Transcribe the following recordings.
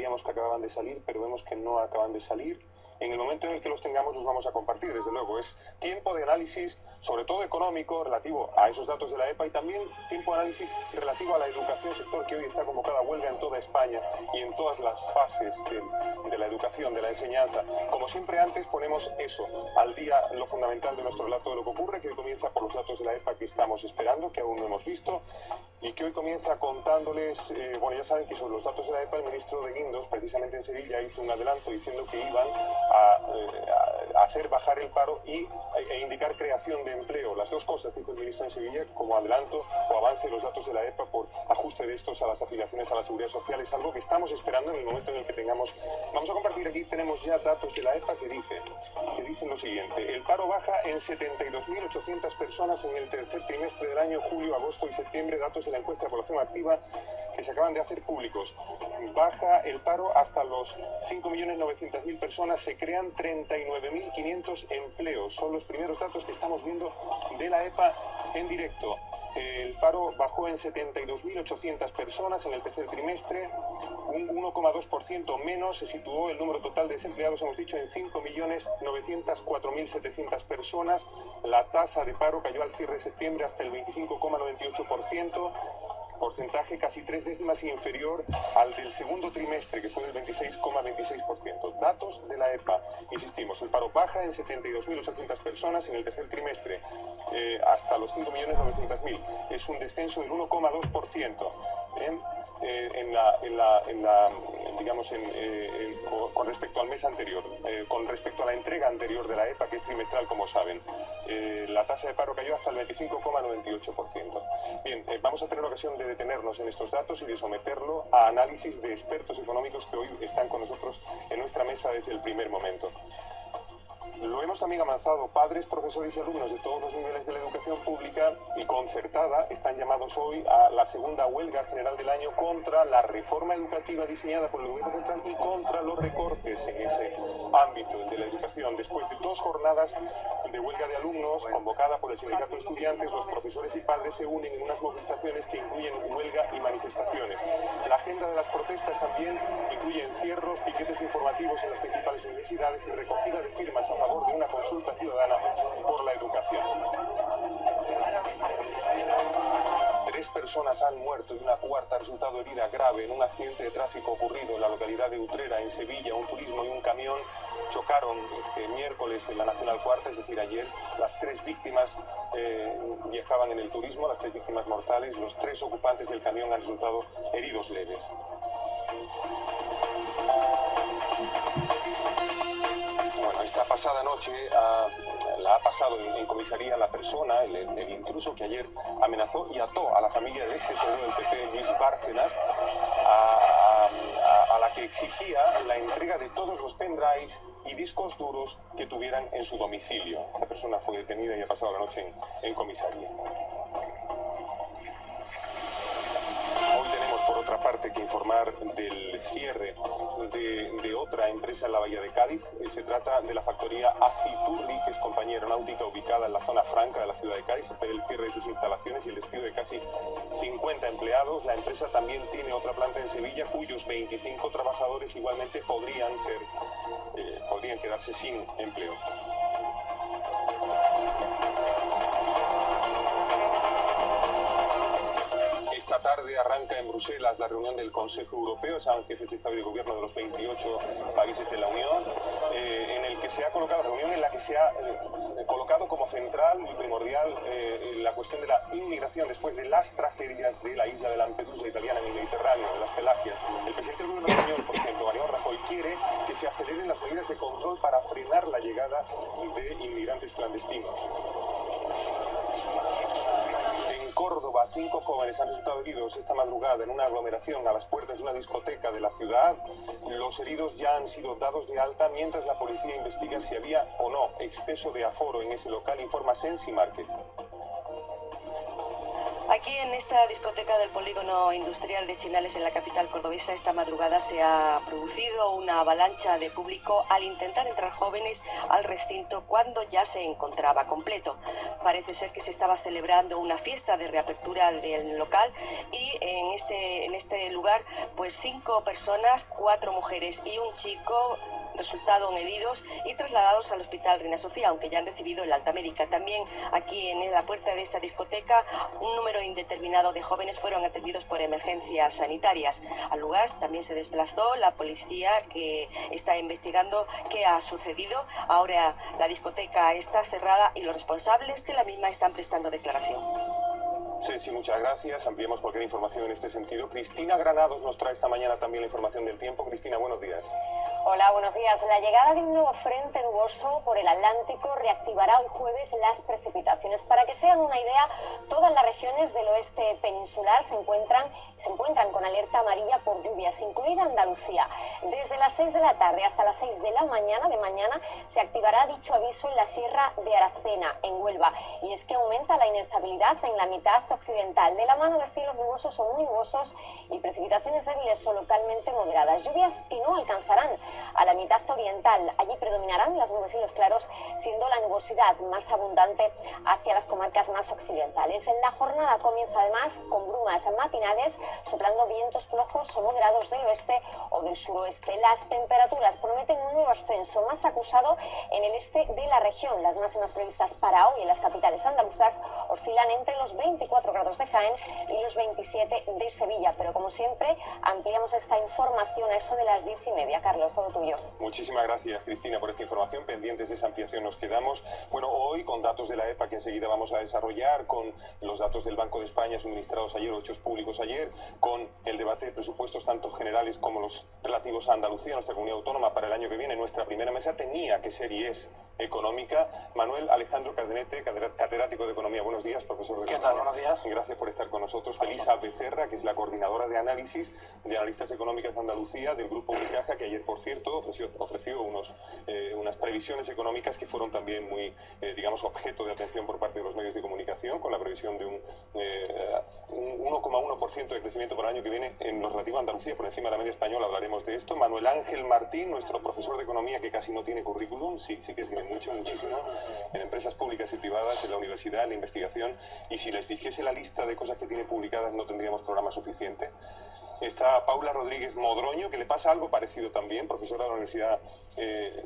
creíamos que acababan de salir, pero vemos que no acaban de salir. En el momento en el que los tengamos los vamos a compartir, desde luego. Es tiempo de análisis, sobre todo económico, relativo a esos datos de la EPA, y también tiempo de análisis relativo a la educación, sector que hoy está convocada a huelga en toda España y en todas las fases de la educación, de la enseñanza. Como siempre antes ponemos eso, al día lo fundamental de nuestro relato de lo que ocurre, que hoy comienza por los datos de la EPA que estamos esperando, que aún no hemos visto, y que hoy comienza contándoles, bueno, ya saben que sobre los datos de la EPA el ministro de Guindos, precisamente en Sevilla, hizo un adelanto diciendo que iban a hacer bajar el paro e indicar creación de empleo. Las dos cosas, dijo el ministro en Sevilla, como adelanto o avance de los datos de la EPA por ajuste de estos a las afiliaciones a la Seguridad Social. Es algo que estamos esperando en el momento en el que tengamos. Vamos a compartir aquí, tenemos ya datos de la EPA que dicen lo siguiente: el paro baja en 72.800 personas en el tercer trimestre del año, julio, agosto y septiembre, datos de la encuesta de población activa que se acaban de hacer públicos. Baja el paro hasta los 5.900.000 personas, se crean 39.500 empleos. Son los primeros datos que estamos viendo de la EPA en directo. El paro bajó en 72.800 personas en el tercer trimestre, un 1,2% menos. Se situó el número total de desempleados, hemos dicho, en 5.904.700 personas. La tasa de paro cayó al cierre de septiembre hasta el 25,98%. Porcentaje casi 3 décimas inferior al del segundo trimestre, que fue del 26,26%. Datos de la EPA, insistimos, el paro baja en 72.800 personas en el tercer trimestre, hasta los 5.900.000. Es un descenso del 1,2%. Con respecto al mes anterior, con respecto a la entrega anterior de la EPA, que es trimestral, como saben. La tasa de paro cayó hasta el 25,98%. Bien, vamos a tener ocasión de detenernos en estos datos y de someterlo a análisis de expertos económicos que hoy están con nosotros en nuestra mesa desde el primer momento. Lo hemos también avanzado. Padres, profesores y alumnos de todos los niveles de la educación pública y concertada están llamados hoy a la segunda huelga general del año contra la reforma educativa diseñada por el gobierno central y contra los recortes en ese ámbito de la educación. Después de 2 jornadas de huelga de alumnos convocada por el sindicato de estudiantes, los profesores y padres se unen en unas movilizaciones que incluyen huelga y manifestaciones. La agenda de las protestas también incluye encierros, piquetes informativos en las principales universidades y recogida de firmas a favor de una consulta ciudadana por la educación. 3 personas han muerto y una cuarta ha resultado herida grave en un accidente de tráfico ocurrido en la localidad de Utrera, en Sevilla. Un turismo y un camión chocaron este miércoles en la Nacional Cuarta, es decir, ayer. Las 3 víctimas viajaban en el turismo, las 3 víctimas mortales. Los 3 ocupantes del camión han resultado heridos leves. Bueno, esta pasada noche la ha pasado en comisaría la persona, el intruso que ayer amenazó y ató a la familia de este senador del PP, Luis Bárcenas, a la que exigía la entrega de todos los pendrives y discos duros que tuvieran en su domicilio. Esta persona fue detenida y ha pasado la noche en comisaría. Hoy tenemos, por otra parte, que informar del cierre de otra empresa en la Bahía de Cádiz. Se trata de la factoría Aciturri, que es compañía aeronáutica ubicada en la zona franca de la ciudad de Cádiz. Se prevé el cierre de sus instalaciones y el despido de casi 50 empleados. La empresa también tiene otra planta en Sevilla, cuyos 25 trabajadores igualmente podrían quedarse sin empleo. Esta tarde arranca en Bruselas la reunión del Consejo Europeo, saben que es el Estado de Gobierno de los 28 países de la Unión, en el que se ha colocado, la reunión en la que se ha colocado como central y primordial la cuestión de la inmigración después de las tragedias de la isla de Lampedusa italiana en el Mediterráneo, de las Pelagias. El presidente del gobierno español, por ejemplo, Mariano Rajoy, quiere que se aceleren las medidas de control para frenar la llegada de inmigrantes clandestinos. En Córdoba, 5 jóvenes han resultado heridos esta madrugada en una aglomeración a las puertas de una discoteca de la ciudad. Los heridos ya han sido dados de alta mientras la policía investiga si había o no exceso de aforo en ese local, informa Sensi Márquez. Aquí en esta discoteca del polígono industrial de Chinales en la capital cordobesa, esta madrugada se ha producido una avalancha de público al intentar entrar jóvenes al recinto cuando ya se encontraba completo. Parece ser que se estaba celebrando una fiesta de reapertura del local y en este lugar pues 5 personas, 4 mujeres y un chico resultaron heridos y trasladados al hospital Reina Sofía, aunque ya han recibido el alta médica. También aquí en la puerta de esta discoteca un número indeterminado de jóvenes fueron atendidos por emergencias sanitarias. Al lugar también se desplazó la policía, que está investigando qué ha sucedido. Ahora la discoteca está cerrada y los responsables de la misma están prestando declaración. Sí, muchas gracias. Ampliemos cualquier información en este sentido. Cristina Granados nos trae esta mañana también la información del tiempo. Cristina, buenos días. Hola, buenos días. La llegada de un nuevo frente nuboso por el Atlántico reactivará hoy jueves las precipitaciones. Para que se hagan una idea, todas las regiones del oeste peninsular se encuentran con alerta amarilla por lluvias, incluida Andalucía. Desde las 6 de la tarde hasta las 6 de la mañana se activará dicho aviso en la Sierra de Aracena, en Huelva. Y es que aumenta la inestabilidad en la mitad occidental, de la mano de cielos nubosos o muy nubosos y precipitaciones débiles o localmente moderadas. Lluvias que no alcanzarán a la mitad oriental. Allí predominarán las nubes y los claros, siendo la nubosidad más abundante hacia las comarcas más occidentales. En la jornada comienza además con brumas matinales, soplando vientos flojos o moderados del oeste o del suroeste. Las temperaturas prometen un nuevo ascenso más acusado en el este de la región. Las máximas previstas para hoy en las capitales andaluzas oscilan entre los 24 grados de Jaén y los 27 de Sevilla. Pero como siempre, ampliamos esta información a eso de las 10:30. Carlos, todo tuyo. Muchísimas gracias, Cristina, por esta información. Pendientes de esa ampliación nos quedamos. Bueno, hoy con datos de la EPA que enseguida vamos a desarrollar, con los datos del Banco de España suministrados ayer o hechos públicos ayer, con el debate de presupuestos tanto generales como los relativos a Andalucía, nuestra comunidad autónoma, para el año que viene. Nuestra primera mesa tenía que ser y es económica. Manuel Alejandro Cardenete, catedrático de Economía. Buenos días, profesor de Economía. ¿Qué tal? Buenos días. Gracias por estar con nosotros. Felisa Becerra, que es la coordinadora de análisis de analistas económicas de Andalucía del Grupo Unicaja, que ayer, por cierto, ofreció unas previsiones económicas que fueron también muy, digamos, objeto de atención por parte de los medios de comunicación, con la previsión de un 1,1% de crecimiento para el año que viene en lo relativo a Andalucía, por encima de la media española. Hablaremos de esto. Manuel Ángel Martín, nuestro profesor de Economía, que casi no tiene currículum, sí que tiene muchísimo, en empresas públicas y privadas, en la universidad, en la investigación, y si les dijese la lista de cosas que tiene publicadas no tendríamos programa suficiente. Está Paula Rodríguez Modroño, que le pasa algo parecido también, profesora de la Universidad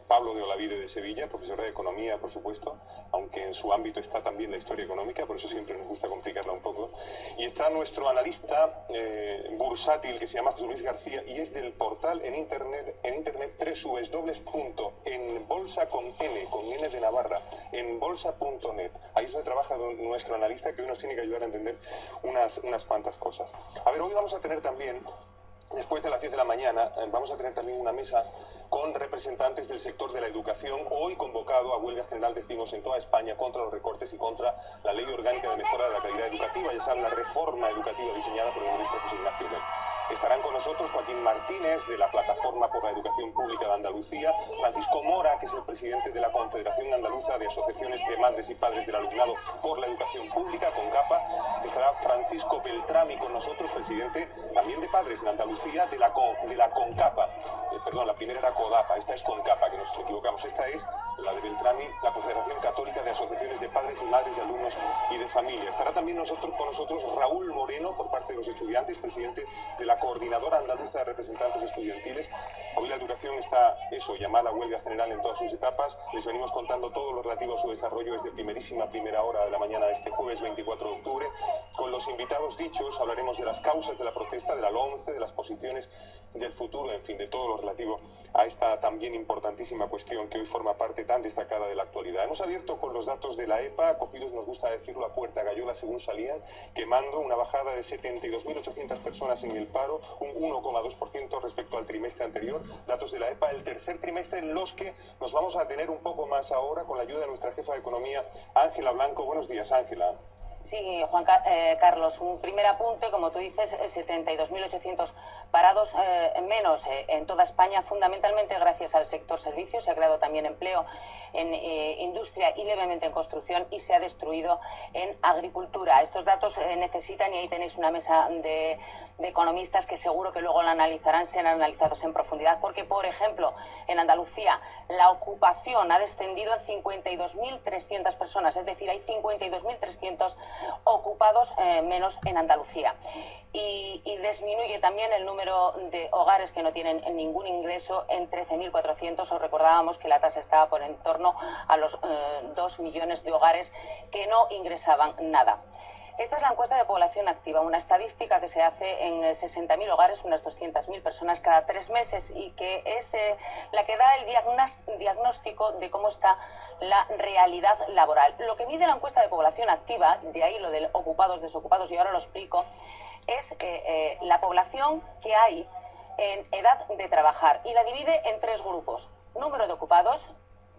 Pablo de Olavide de Sevilla, profesora de Economía, por supuesto, aunque en su ámbito está también la historia económica, por eso siempre nos gusta complicarla un poco. Y está nuestro analista bursátil, que se llama José Luis García, y es del portal en internet www.enbolsa con N de Navarra, enbolsa.net. Ahí es donde trabaja nuestro analista, que hoy nos tiene que ayudar a entender unas cuantas cosas. A ver, hoy vamos a tener también, después de las 10 de la mañana, vamos a tener también una mesa con representantes del sector de la educación, hoy convocado a huelga general, decimos, en toda España, contra los recortes y contra la Ley Orgánica de Mejora de la Calidad Educativa, ya saben, la reforma educativa diseñada por el ministro José Ignacio Bel. Estarán con nosotros Joaquín Martínez, de la Plataforma por la Educación Pública de Andalucía, Francisco Mora, que es el presidente de la Confederación Andaluza de Asociaciones de Madres y Padres del Alumnado por la Educación Pública, CONCAPA. Estará Francisco Beltrami con nosotros, presidente también de Padres en Andalucía, de la CONCAPA. Perdón, la primera era CODAPA, esta es CONCAPA, que nos equivocamos. Esta es la de Beltrami, la Confederación Católica de Asociaciones de Padres y Madres de Alumnos y de Familia. Estará también con nosotros Raúl Moreno, por parte de los estudiantes, presidente de la Coordinadora Andaluza de Representantes Estudiantiles. Hoy la educación está, llamada a huelga general en todas sus etapas. Les venimos contando todo lo relativo a su desarrollo desde primera hora de la mañana de este jueves 24 de octubre. Con los invitados dichos hablaremos de las causas de la protesta, de la LOMCE, de las posiciones del futuro, en fin, de todo lo relativo a esta también importantísima cuestión que hoy forma parte tan destacada de la actualidad. Hemos abierto con los datos de la EPA, cogidos, nos gusta decirlo, a puerta gallola según salían, quemando una bajada de 72.800 personas en el paro, un 1,2% respecto al trimestre anterior. Datos de la EPA, el tercer trimestre, en los que nos vamos a detener un poco más ahora con la ayuda de nuestra jefa de Economía, Ángela Blanco. Buenos días, Ángela. Sí, Carlos, un primer apunte, como tú dices, 72.800 parados menos en toda España, fundamentalmente gracias al sector servicios. Se ha creado también empleo en industria y levemente en construcción, y se ha destruido en agricultura. Estos datos necesitan, y ahí tenéis una mesa de economistas que seguro que luego la analizarán, serán analizados en profundidad, porque, por ejemplo, en Andalucía la ocupación ha descendido en 52.300 personas, es decir, hay 52.300 ocupados menos en Andalucía. Y disminuye también el número de hogares que no tienen ningún ingreso en 13.400. Os recordábamos que la tasa estaba por en torno a los 2 millones de hogares que no ingresaban nada. Esta es la encuesta de población activa, una estadística que se hace en 60.000 hogares, unas 200.000 personas cada 3 meses, y que es la que da el diagnóstico de cómo está la realidad laboral. Lo que mide la encuesta de población activa, de ahí lo de ocupados, desocupados, y ahora lo explico, es la población que hay en edad de trabajar, y la divide en 3 grupos: número de ocupados,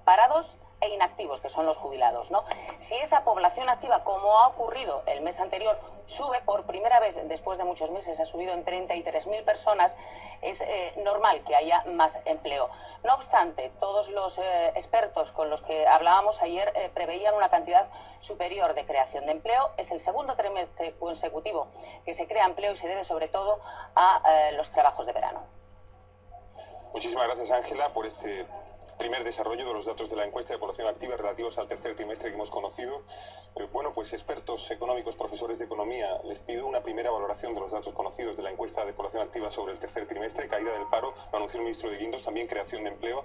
parados e inactivos, que son los jubilados, ¿no? Si esa población activa, como ha ocurrido el mes anterior, sube por primera vez después de muchos meses, ha subido en 33.000 personas, es normal que haya más empleo. No obstante, todos los expertos con los que hablábamos ayer preveían una cantidad superior de creación de empleo. Es el segundo trimestre consecutivo que se crea empleo, y se debe sobre todo a los trabajos de verano. Muchísimas gracias, Ángela, por este primer desarrollo de los datos de la encuesta de población activa relativos al tercer trimestre que hemos conocido. Bueno, pues expertos económicos, profesores de economía, les pido una primera valoración de los datos conocidos de la encuesta de población activa sobre el tercer trimestre: caída del paro, lo anunció el ministro de Guindos, también creación de empleo.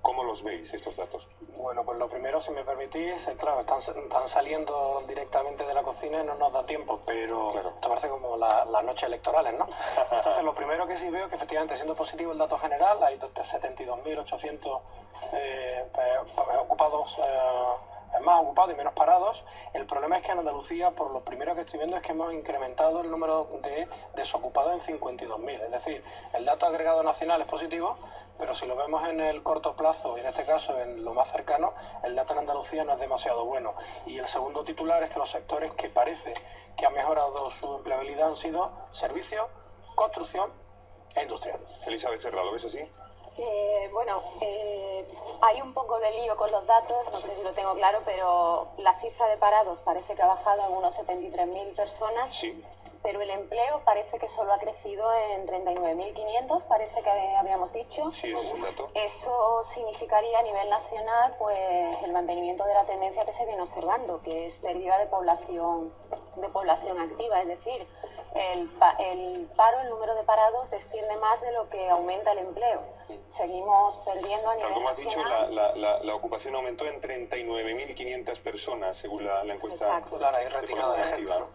¿Cómo los veis estos datos? Bueno, pues lo primero, si me permitís, claro, están saliendo directamente de la cocina y no nos da tiempo, pero claro, esto parece como las noches electorales, ¿no? Entonces, lo primero que sí veo es que efectivamente, siendo positivo el dato general, hay 72.800 ocupados, más ocupados y menos parados. El problema es que en Andalucía, por lo primero que estoy viendo, es que hemos incrementado el número de desocupados en 52.000. Es decir, el dato agregado nacional es positivo, pero si lo vemos en el corto plazo, y en este caso en lo más cercano, el dato en Andalucía no es demasiado bueno. Y el segundo titular es que los sectores que parece que han mejorado su empleabilidad han sido servicios, construcción e industria. Elizabeth Serra, ¿lo ves así? Hay un poco de lío con los datos, no sé si lo tengo claro, pero la cifra de parados parece que ha bajado en unos 73.000 personas. Sí. Pero el empleo parece que solo ha crecido en 39.500, parece que habíamos dicho. Sí, ese es el dato. Eso significaría a nivel nacional pues el mantenimiento de la tendencia que se viene observando, que es pérdida de población activa, es decir, el paro, el número de parados desciende más de lo que aumenta el empleo. Seguimos perdiendo a nivel Tal como has dicho, nacional. la ocupación aumentó en 39.500 personas, según la encuesta. Exacto. Claro, ahí retirado de activa, ¿no?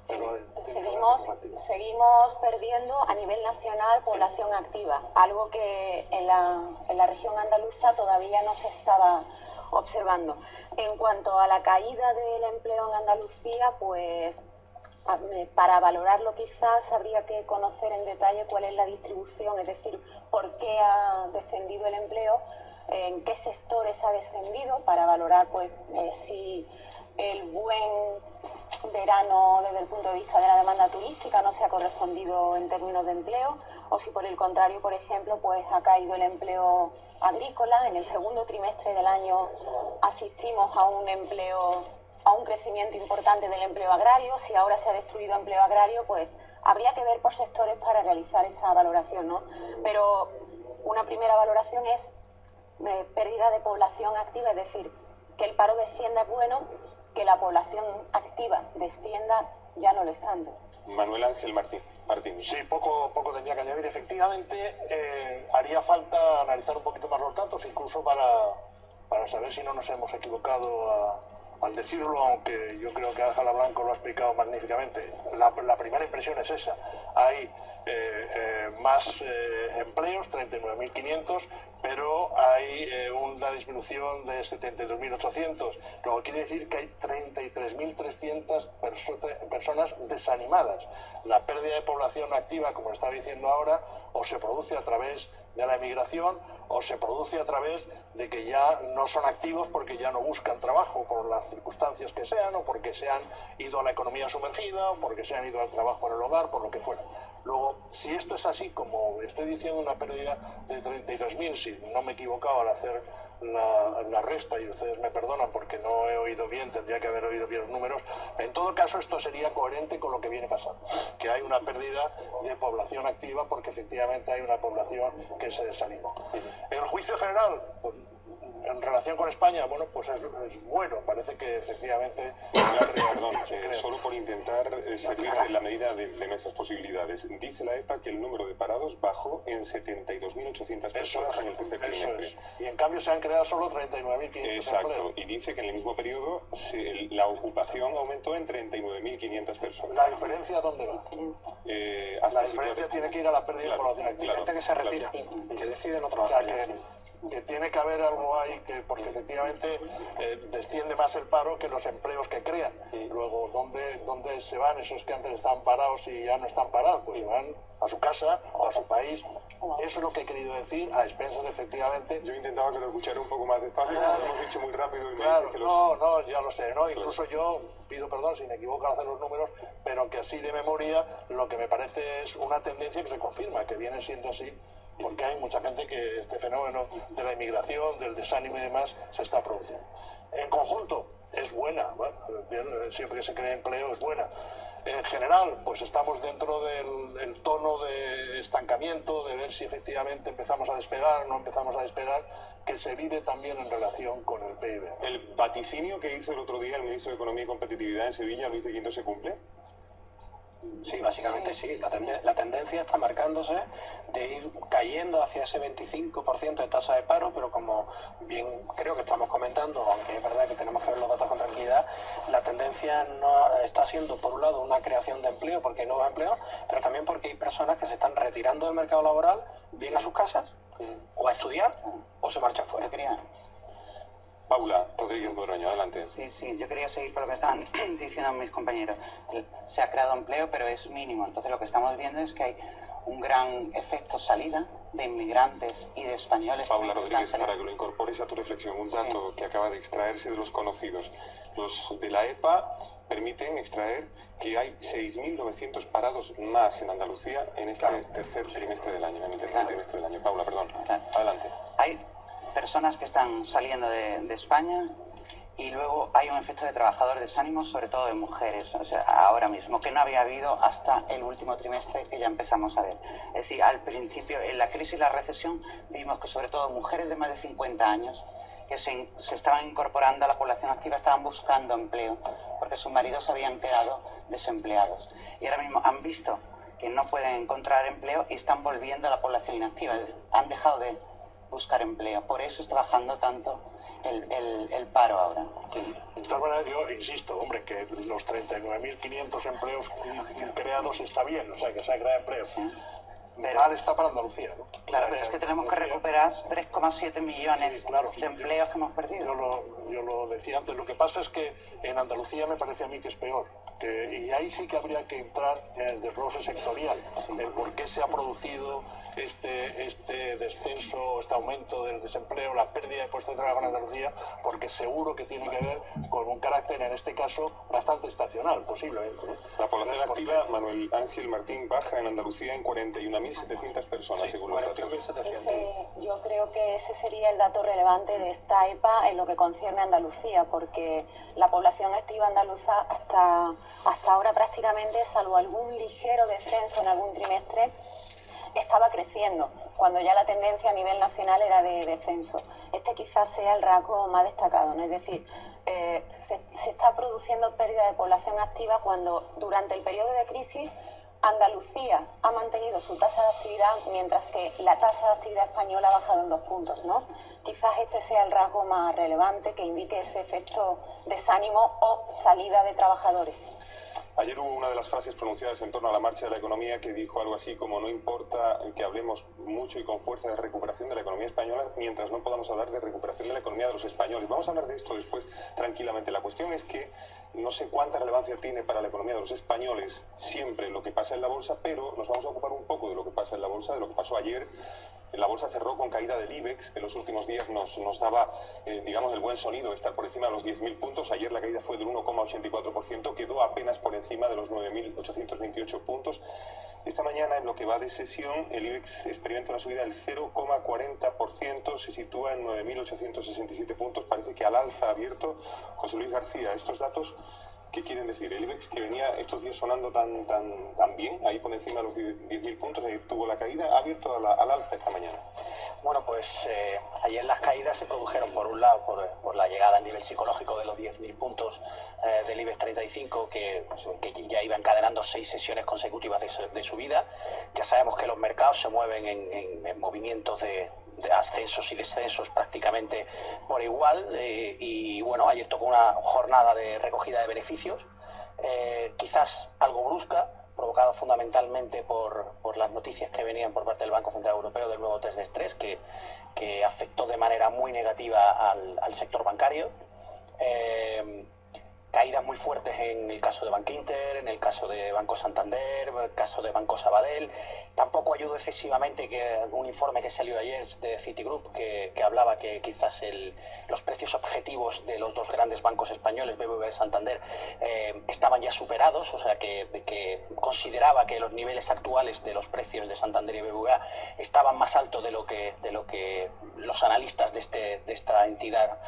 Seguimos perdiendo a nivel nacional población activa, algo que en la región andaluza todavía no se estaba observando. En cuanto a la caída del empleo en Andalucía, pues para valorarlo quizás habría que conocer en detalle cuál es la distribución, es decir, por qué ha descendido el empleo, en qué sectores ha descendido, para valorar pues si el buen verano desde el punto de vista de la demanda turística no se ha correspondido en términos de empleo, o si por el contrario, por ejemplo, pues ha caído el empleo agrícola. En el segundo trimestre del año asistimos a un crecimiento importante del empleo agrario. Si ahora se ha destruido empleo agrario, pues habría que ver por sectores para realizar esa valoración, ¿no? Pero una primera valoración es pérdida de población activa, es decir, que el paro descienda es bueno, que la población activa descienda ya no lo es tanto. Manuel Ángel Martín. Sí, poco tendría que añadir. Efectivamente, haría falta analizar un poquito más los datos, incluso para saber si no nos hemos equivocado al decirlo, aunque yo creo que Ángela Blanco lo ha explicado magníficamente. La primera impresión es esa. Hay más empleos, 39.500, pero hay una disminución de 72.800, lo que quiere decir que hay 33.300 personas desanimadas. La pérdida de población activa, como estaba diciendo ahora, o se produce a través de la emigración, o se produce a través de que ya no son activos porque ya no buscan trabajo por las circunstancias que sean, o porque se han ido a la economía sumergida, o porque se han ido al trabajo en el hogar, por lo que fuera. Luego, si esto es así, como estoy diciendo, una pérdida de 32.000, si no me he equivocado al hacer la resta, y ustedes me perdonan porque no he oído bien, tendría que haber oído bien los números, en todo caso esto sería coherente con lo que viene pasando, que hay una pérdida de población activa porque efectivamente hay una población que se desanimó. En el juicio general, pues, en relación con España, bueno, pues es bueno, parece que efectivamente... Solo por intentar salir en la medida de nuestras posibilidades. Dice la EPA que el número de parados bajó en 72.800 personas en el tercer trimestre. Y en cambio se han creado solo 39.500 Exacto, empleos. y dice que en el mismo periodo la ocupación aumentó en 39.500 personas. ¿La diferencia dónde va? La diferencia tiene que ir a la pérdida de población activa. Gente que se retira, que decide no O trabajar. sea, que tiene que haber algo ahí, porque efectivamente desciende más el paro que los empleos que crean. Luego, ¿dónde se van esos que antes estaban parados y ya no están parados? Pues van a su casa o a su país. Eso es lo que he querido decir, a expensas efectivamente. Yo intentaba que lo escuchara un poco más despacio, lo hemos dicho muy rápido. Y Claro, no, ya lo sé, ¿no? Incluso yo pido perdón si me equivoco al hacer los números, pero que así de memoria lo que me parece es una tendencia que se confirma, que viene siendo así, porque hay mucha gente que este fenómeno de la inmigración, del desánimo y demás se está produciendo. En conjunto es buena, bueno, siempre que se cree empleo es buena. En general, pues estamos dentro del tono de estancamiento, de ver si efectivamente empezamos a despegar, no empezamos a despegar, que se vive también en relación con el PIB. ¿El vaticinio que hizo el otro día el ministro de Economía y Competitividad en Sevilla, Luis de Guindos, se cumple? Sí, básicamente sí. La tendencia está marcándose de ir cayendo hacia ese 25% de tasa de paro, pero como bien creo que estamos comentando, aunque es verdad que tenemos que ver los datos con tranquilidad, la tendencia no está siendo, por un lado, una creación de empleo, porque hay nuevos empleos, pero también porque hay personas que se están retirando del mercado laboral, bien a sus casas, o a estudiar, o se marchan fuera. Paula Rodríguez Borroño, adelante. Sí, yo quería seguir por lo que estaban diciendo mis compañeros. Se ha creado empleo, pero es mínimo. Entonces lo que estamos viendo es que hay un gran efecto salida de inmigrantes y de españoles. Paula Rodríguez, para que lo incorpores a tu reflexión, un dato que acaba de extraerse de los conocidos. Los de la EPA permiten extraer que hay 6.900 parados más en Andalucía en este tercer trimestre del año, en el tercer trimestre del año. Paula, perdón. Adelante. Hay personas que están saliendo de España y luego hay un efecto de trabajador desánimo, sobre todo de mujeres, o sea, ahora mismo, que no había habido hasta el último trimestre que ya empezamos a ver. Es decir, al principio, en la crisis y la recesión, vimos que sobre todo mujeres de más de 50 años que se estaban incorporando a la población activa estaban buscando empleo, porque sus maridos habían quedado desempleados. Y ahora mismo han visto que no pueden encontrar empleo y están volviendo a la población inactiva, han dejado de buscar empleo. Por eso está bajando tanto el paro ahora. De todas maneras, yo insisto, hombre, que los 39.500 empleos creados está bien, o sea, que se ha creado empleo. Sí. Mal está para Andalucía, ¿no? Claro, pero es que tenemos que recuperar 3,7 millones de empleos que hemos perdido. Yo lo decía antes, lo que pasa es que en Andalucía me parece a mí que es peor. Y ahí sí que habría que entrar en el desglose sectorial, el por qué se ha producido este descenso, este aumento del desempleo, la pérdida de puestos de trabajo en Andalucía, porque seguro que tiene que ver con un carácter, en este caso, bastante estacional, posiblemente. La población activa, Manuel Ángel Martín, baja en Andalucía en 41.700 personas, según los datos. Yo creo que ese sería el dato relevante de esta EPA en lo que concierne a Andalucía, porque la población activa andaluza hasta ahora prácticamente, salvo algún ligero descenso en algún trimestre, estaba creciendo, cuando ya la tendencia a nivel nacional era de descenso. Este quizás sea el rasgo más destacado, ¿no? Es decir, se está produciendo pérdida de población activa cuando durante el periodo de crisis Andalucía ha mantenido su tasa de actividad, mientras que la tasa de actividad española ha bajado en 2 puntos, ¿no? Quizás este sea el rasgo más relevante que indique ese efecto desánimo o salida de trabajadores. Ayer hubo una de las frases pronunciadas en torno a la marcha de la economía que dijo algo así como: no importa que hablemos mucho y con fuerza de recuperación de la economía española mientras no podamos hablar de recuperación de la economía de los españoles. Vamos a hablar de esto después tranquilamente. La cuestión es que no sé cuánta relevancia tiene para la economía de los españoles siempre lo que pasa en la bolsa, pero nos vamos a ocupar un poco de lo que pasa en la bolsa, de lo que pasó ayer. La bolsa cerró con caída del IBEX, que en los últimos días nos daba, digamos, el buen sonido de estar por encima de los 10.000 puntos. Ayer la caída fue del 1,84%, quedó apenas por encima de los 9.828 puntos. Esta mañana, en lo que va de sesión, el IBEX experimenta una subida del 0,40%, se sitúa en 9.867 puntos, parece que al alza ha abierto. José Luis García, estos datos, ¿qué quieren decir? El IBEX, que venía estos días sonando tan bien, ahí por encima de los 10.000 puntos, ahí tuvo la caída, ha abierto al alza esta mañana. Bueno, pues ayer las caídas se produjeron por un lado por la llegada al nivel psicológico de los 10.000 puntos del IBEX 35, que ya iba encadenando 6 sesiones consecutivas de subida. Ya sabemos que los mercados se mueven en movimientos de ascensos y descensos prácticamente por igual, y bueno, ayer tocó una jornada de recogida de beneficios, quizás algo brusca, provocado fundamentalmente por las noticias que venían por parte del Banco Central Europeo del nuevo test de estrés, que afectó de manera muy negativa al sector bancario. Caídas muy fuertes en el caso de Bankinter, en el caso de Banco Santander, en el caso de Banco Sabadell. Tampoco ayudó excesivamente que un informe que salió ayer de Citigroup que hablaba que quizás los precios objetivos de los dos grandes bancos españoles, BBVA y Santander, estaban ya superados, o sea que consideraba que los niveles actuales de los precios de Santander y BBVA estaban más altos de lo que los analistas de esta entidad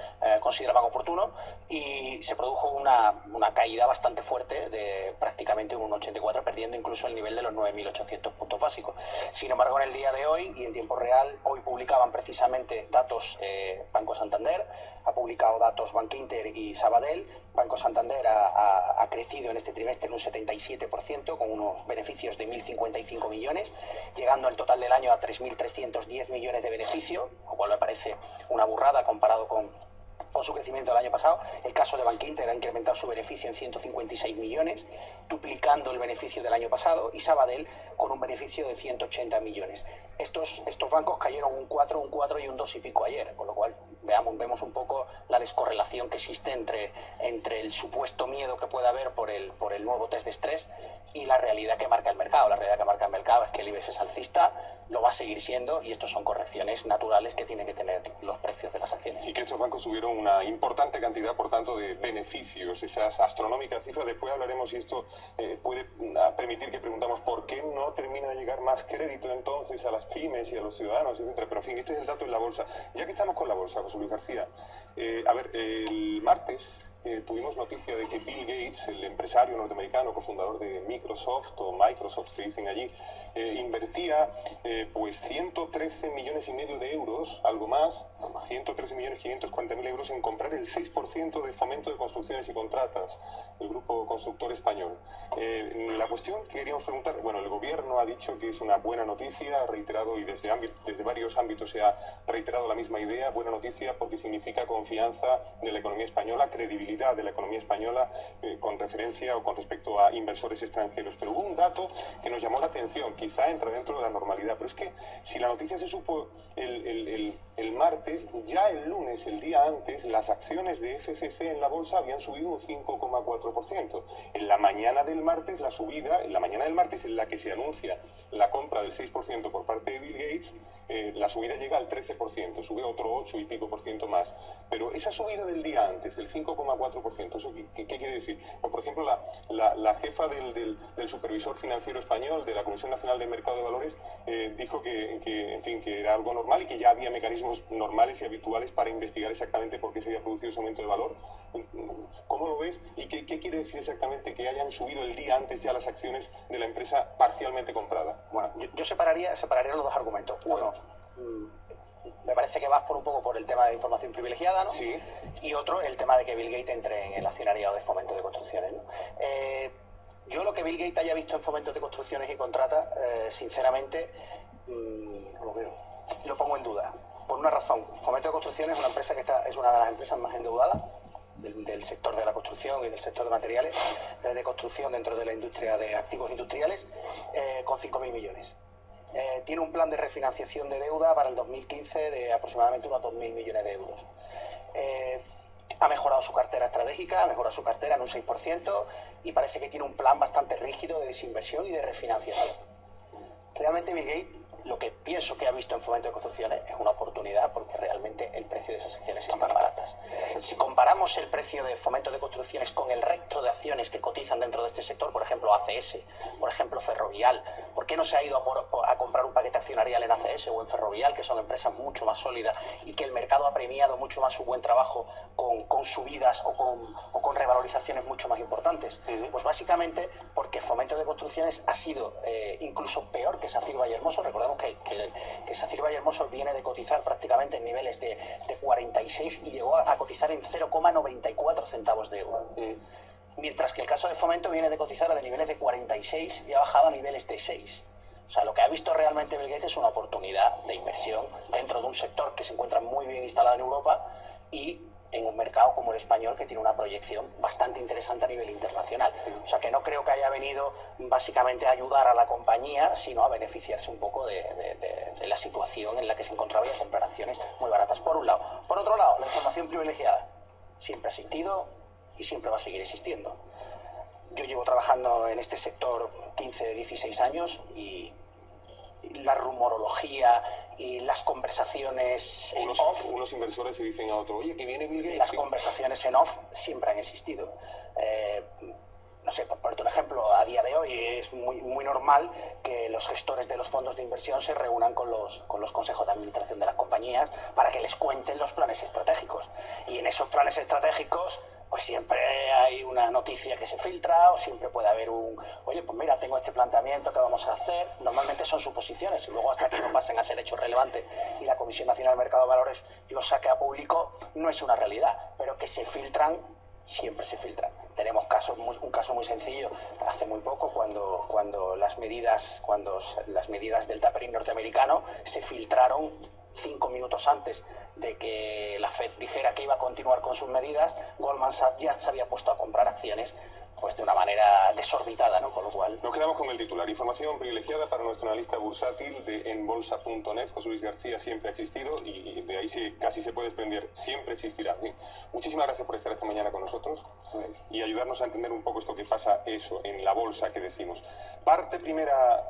consideraban oportuno, y se produjo una caída bastante fuerte de prácticamente un 84, perdiendo incluso el nivel de los 9.800 puntos básicos. Sin embargo, en el día de hoy y en tiempo real, hoy publicaban precisamente datos Banco Santander, ha publicado datos Bankinter y Sabadell. Banco Santander ha crecido en este trimestre en un 77%, con unos beneficios de 1.055 millones, llegando al total del año a 3.310 millones de beneficio, lo cual me parece una burrada comparado con su crecimiento del año pasado. El caso de Bankinter ha incrementado su beneficio en 156 millones, duplicando el beneficio del año pasado, y Sabadell con un beneficio de 180 millones. Estos bancos cayeron un 4 y un 2 y pico ayer, con lo cual vemos un poco la descorrelación que existe entre el supuesto miedo que puede haber por el nuevo test de estrés y la realidad que marca el mercado. La realidad que marca el mercado es que el IBEX es alcista, lo va a seguir siendo, y estos son correcciones naturales que tienen que tener los precios de las acciones. Y que estos bancos tuvieron una importante cantidad, por tanto, de beneficios, esas astronómicas cifras. Después hablaremos si esto puede permitir que preguntamos por qué no termina de llegar más crédito entonces a las pymes y a los ciudadanos, etcétera. Pero en fin, este es el dato en la bolsa. Ya que estamos con la bolsa, José Luis García, el martes tuvimos noticia de que Bill Gates, el empresario norteamericano, cofundador de Microsoft, o Microsoft que dicen allí, invertía pues 113 millones y medio de euros, algo más, 113.540.000 euros, en comprar el 6% de Fomento de Construcciones y Contratas, el grupo constructor español. La cuestión que queríamos preguntar, bueno, el gobierno ha dicho que es una buena noticia, ha reiterado, y desde varios ámbitos se ha reiterado la misma idea, buena noticia porque significa confianza de la economía española, credibilidad de la economía española con referencia o con respecto a inversores extranjeros. Pero hubo un dato que nos llamó la atención, quizá entra dentro de la normalidad, pero es que si la noticia se supo el martes, ya el lunes, el día antes, las acciones de FCC en la bolsa habían subido un 5,4%. En la mañana del martes, la subida, en la mañana del martes en la que se anuncia la compra del 6% por parte de Bill Gates, la subida llega al 13%, sube otro 8 y pico por ciento más. Pero esa subida del día antes, el 5,4%, ¿eso qué quiere decir? Pues, por ejemplo, la jefa del supervisor financiero español, de la Comisión Nacional del Mercado de Valores, dijo en fin, que era algo normal y que ya había mecanismos normales y habituales para investigar exactamente por qué se había producido ese aumento de valor. ¿Cómo lo ves? ¿Y qué quiere decir exactamente que hayan subido el día antes ya las acciones de la empresa parcialmente comprada? Bueno, yo separaría los dos argumentos. Uno, me parece que vas un poco por el tema de información privilegiada, ¿no? Sí. Y otro, el tema de que Bill Gates entre en el accionariado de Fomento de Construcciones, ¿no? Yo lo que Bill Gates haya visto en Fomento de Construcciones y Contratas, sinceramente, lo pongo en duda. Por una razón: Fomento de Construcciones es una empresa es una de las empresas más endeudadas del sector de la construcción y del sector de materiales de construcción dentro de la industria de activos industriales, con 5.000 millones. Tiene un plan de refinanciación de deuda para el 2015 de aproximadamente unos 2.000 millones de euros. Ha mejorado su cartera estratégica, ha mejorado su cartera en un 6%, y parece que tiene un plan bastante rígido de desinversión y de refinanciación. Realmente Bill Gates, lo que pienso que ha visto en Fomento de Construcciones es una oportunidad, porque realmente el precio de esas acciones están baratas. Si comparamos el precio de Fomento de Construcciones con el resto de acciones que cotizan dentro de este sector, por ejemplo ACS, por ejemplo Ferrovial, por qué no se ha ido a comprar un paquete accionarial en ACS o en Ferrovial, que son empresas mucho más sólidas y que el mercado ha premiado mucho más su buen trabajo con subidas o con revalorizaciones mucho más importantes? Pues básicamente porque Fomento de Construcciones ha sido incluso peor que SACIR Vallehermoso. Recordemos que SACIR Vallehermoso viene de cotizar prácticamente en niveles de 46 y llegó a cotizar en 0,94 centavos de euro. Mientras que el caso de Fomento viene de cotizar de niveles de 46 y ha bajado a niveles de 6. O sea, lo que ha visto realmente Bill Gates es una oportunidad de inversión dentro de un sector que se encuentra muy bien instalado en Europa y en un mercado como el español, que tiene una proyección bastante interesante a nivel internacional. O sea, que no creo que haya venido básicamente a ayudar a la compañía, sino a beneficiarse un poco de la situación en la que se encontraba y a comprar acciones muy baratas, por un lado. Por otro lado, la información privilegiada siempre ha existido y siempre va a seguir existiendo. Yo llevo trabajando en este sector 15, 16 años y la rumorología y las conversaciones en off, unos inversores se dicen a otro, oye, que viene Bill Gates. Las conversaciones en off siempre han existido. No sé, por ponerte un ejemplo, a día de hoy es muy normal que los gestores de los fondos de inversión se reúnan con los consejos de administración de las compañías para que les cuenten los planes estratégicos. Y en esos planes estratégicos pues siempre hay una noticia que se filtra o siempre puede haber oye, pues mira, tengo este planteamiento que vamos a hacer. Normalmente son suposiciones y luego hasta que no pasen a ser hechos relevantes y la Comisión Nacional del Mercado de Valores los saque a público, no es una realidad, pero que se filtran, siempre se filtran. Tenemos un caso muy sencillo hace muy poco cuando las medidas del tapering norteamericano se filtraron 5 minutos antes de que la Fed dijera que iba a continuar con sus medidas. Goldman Sachs ya se había puesto a comprar acciones pues de una manera desorbitada, ¿no? Con lo cual... Nos quedamos con el titular. Información privilegiada para nuestro analista bursátil de enbolsa.net, José Luis García. Siempre ha existido y de ahí casi se puede desprender. Siempre existirá. Bien. Muchísimas gracias por estar esta mañana con nosotros y ayudarnos a entender un poco esto que pasa en la bolsa que decimos. Parte primera...